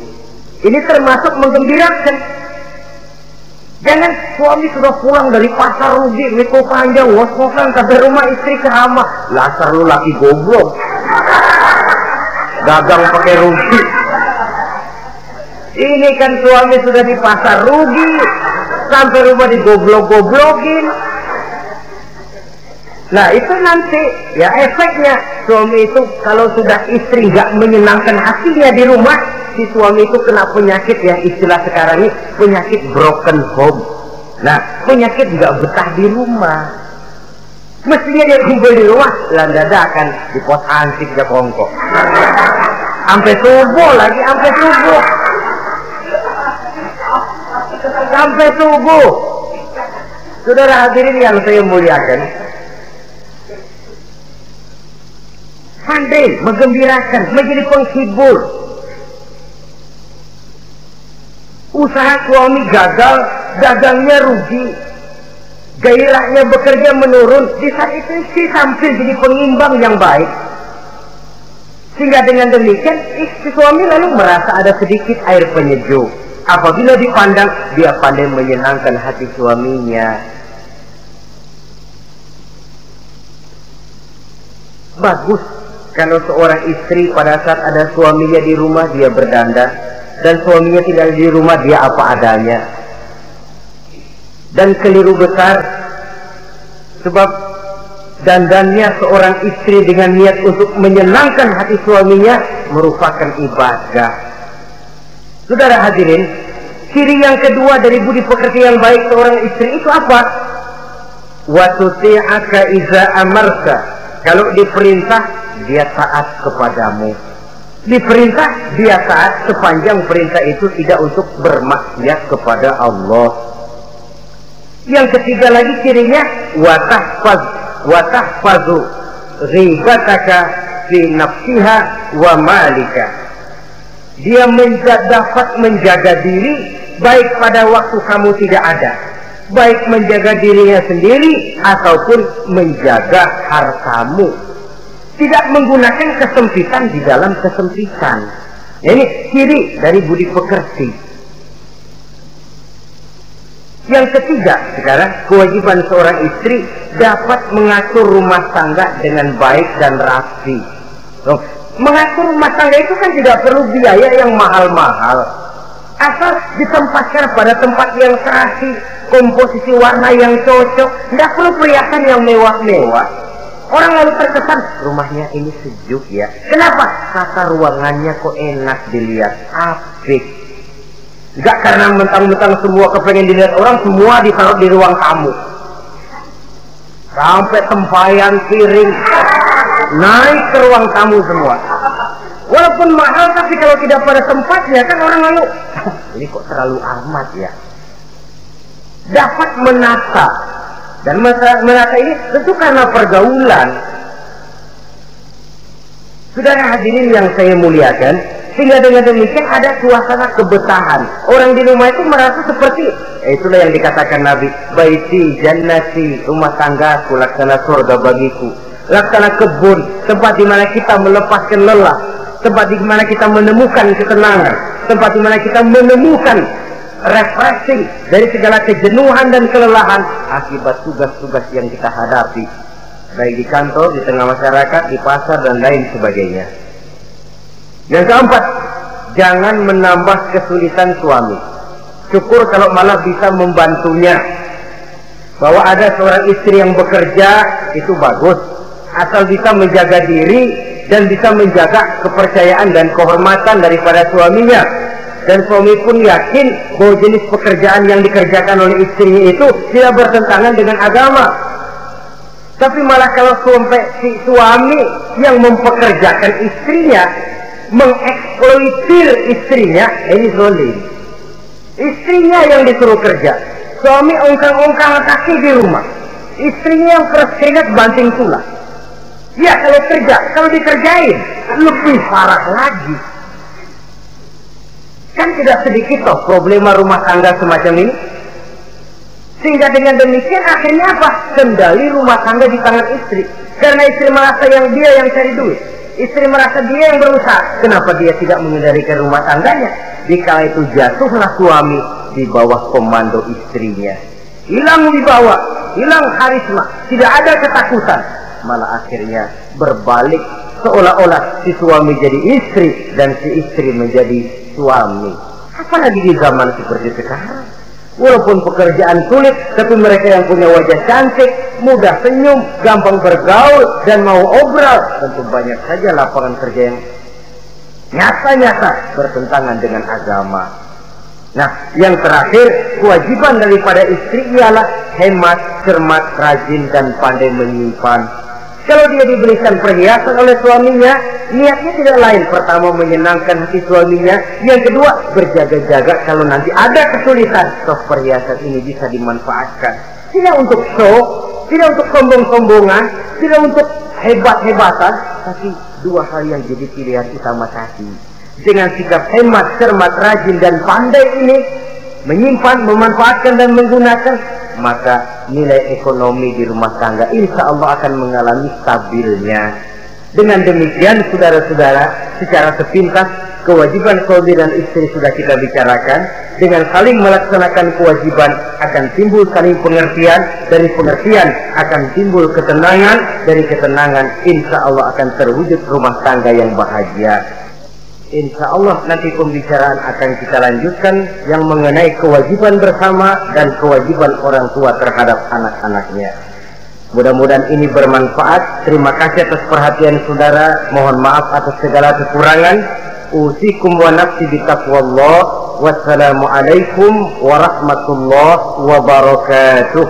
Ini termasuk menggembirakan. Jangan suami sudah pulang dari pasar rugi, miko panjang, ngos-ngosan sampai rumah istri ceramah. Lasar lu laki goblok. Dagang pakai rugi. Ini kan suami sudah di pasar rugi, sampai rumah digoblok-goblokin. Nah itu nanti ya efeknya, suami itu kalau sudah istri nggak menyenangkan hatinya di rumah, si suami itu kena penyakit yang istilah sekarang ini penyakit broken home. Nah penyakit nggak betah di rumah. Mestinya dia kumpul di rumah, dadakan di pos ansik dia kongkok. Sampai subuh lagi, sampai subuh. Sampai subuh. Saudara hadirin yang saya muliakan, pandai menggembirakan, menjadi penghibur. Usaha suami gagal, dagangnya rugi, gairahnya bekerja menurun, di saat itu istri tampil jadi pengimbang yang baik. Sehingga dengan demikian istri suami lalu merasa ada sedikit air penyejuk. Apabila dipandang, dia pandai menyenangkan hati suaminya. Bagus kalau seorang istri pada saat ada suaminya di rumah dia berdandan, dan suaminya tidak di rumah dia apa adanya. Dan keliru besar, sebab dandannya seorang istri dengan niat untuk menyenangkan hati suaminya merupakan ibadah. Saudara hadirin, ciri yang kedua dari budi pekerti yang baik seorang istri itu apa? Wa tuti'aka iza amarta. Kalau diperintah, dia taat kepadamu. Diperintah, dia taat sepanjang perintah itu tidak untuk bermaksiat kepada Allah. Yang ketiga lagi cirinya watahfazu ghibataka fi nafsiha wa malika. Dia dapat menjaga diri baik pada waktu kamu tidak ada, baik menjaga dirinya sendiri ataupun menjaga hartamu. Tidak menggunakan kesempitan di dalam kesempitan. Ini ciri dari budi pekerti. Yang ketiga, sekarang kewajiban seorang istri dapat mengatur rumah tangga dengan baik dan rapi. Mengatur rumah tangga itu kan tidak perlu biaya yang mahal-mahal. Asal ditempatkan pada tempat yang serasi, komposisi warna yang cocok, tidak perlu perhiasan yang mewah-mewah. Orang lalu terkesan, rumahnya ini sejuk ya. Kenapa? Tata ruangannya kok enak dilihat, apik. Enggak karena mentang-mentang semua kepengen dilihat orang, semua ditaruh di ruang tamu. Sampai tempayan piring naik ke ruang tamu semua. Walaupun mahal, tapi kalau tidak pada tempatnya kan orang lalu, ini kok terlalu amat ya. Dapat menata. Dan menata ini tentu karena pergaulan. Saudara hadirin yang saya muliakan, sehingga dengan demikian ada suasana kebetahan. Orang di rumah itu merasa seperti, itulah yang dikatakan Nabi, baiti jannati, rumah tanggaku laksana surga bagiku, laksana kebun, tempat di mana kita melepaskan lelah, tempat di mana kita menemukan ketenangan, tempat di mana kita menemukan refreshing dari segala kejenuhan dan kelelahan akibat tugas-tugas yang kita hadapi, baik di kantor, di tengah masyarakat, di pasar, dan lain sebagainya. Yang keempat, jangan menambah kesulitan suami. Syukur kalau malah bisa membantunya. Bahwa ada seorang istri yang bekerja, itu bagus. Asal bisa menjaga diri dan bisa menjaga kepercayaan dan kehormatan daripada suaminya. Dan suami pun yakin bahwa jenis pekerjaan yang dikerjakan oleh istrinya itu tidak bertentangan dengan agama. Tapi malah kalau si suami yang mempekerjakan istrinya, mengeksploitir istrinya, ini zalim. Istrinya yang disuruh kerja, suami ongkang-ongkang kaki di rumah, istrinya yang keras keringat banting tulang. Ya kalau kerja, kalau dikerjain lebih parah lagi. Kan tidak sedikit toh problema rumah tangga semacam ini. Sehingga dengan demikian akhirnya apa? Kendali rumah tangga di tangan istri. Karena istri merasa dia yang cari duit. Istri merasa dia yang berusaha. Kenapa dia tidak mengendalikan rumah tangganya? Dikala itu jatuhlah suami di bawah komando istrinya. Hilang wibawa, hilang karisma, tidak ada ketakutan. Malah akhirnya berbalik seolah-olah si suami jadi istri dan si istri menjadi suami. Apalagi di zaman seperti sekarang. Walaupun pekerjaan sulit, tapi mereka yang punya wajah cantik, mudah senyum, gampang bergaul, dan mau obral, tentu banyak saja lapangan kerja yang nyata-nyata bertentangan dengan agama. Nah, yang terakhir, kewajiban daripada istri ialah hemat, cermat, rajin, dan pandai menyimpan. Kalau dia diberikan perhiasan oleh suaminya, niatnya tidak lain. Pertama, menyenangkan hati suaminya. Yang kedua, berjaga-jaga kalau nanti ada kesulitan, toh perhiasan ini bisa dimanfaatkan. Tidak untuk show, tidak untuk sombong-sombongan, tidak untuk hebat-hebatan, tapi dua hal yang jadi pilihan utama tadi. Dengan sikap hemat, cermat, rajin, dan pandai ini, menyimpan, memanfaatkan, dan menggunakan, maka nilai ekonomi di rumah tangga insya Allah akan mengalami stabilnya. Dengan demikian, saudara-saudara, secara sepintas kewajiban suami dan istri sudah kita bicarakan. Dengan saling melaksanakan kewajiban akan timbul saling pengertian, dari pengertian akan timbul ketenangan, dari ketenangan insya Allah akan terwujud rumah tangga yang bahagia. Insya Allah nanti pembicaraan akan kita lanjutkan yang mengenai kewajiban bersama dan kewajiban orang tua terhadap anak-anaknya. Mudah-mudahan ini bermanfaat. Terima kasih atas perhatian saudara. Mohon maaf atas segala kekurangan. Usikum wa nafsi bitaqwallah. Wassalamualaikum warahmatullahi wabarakatuh.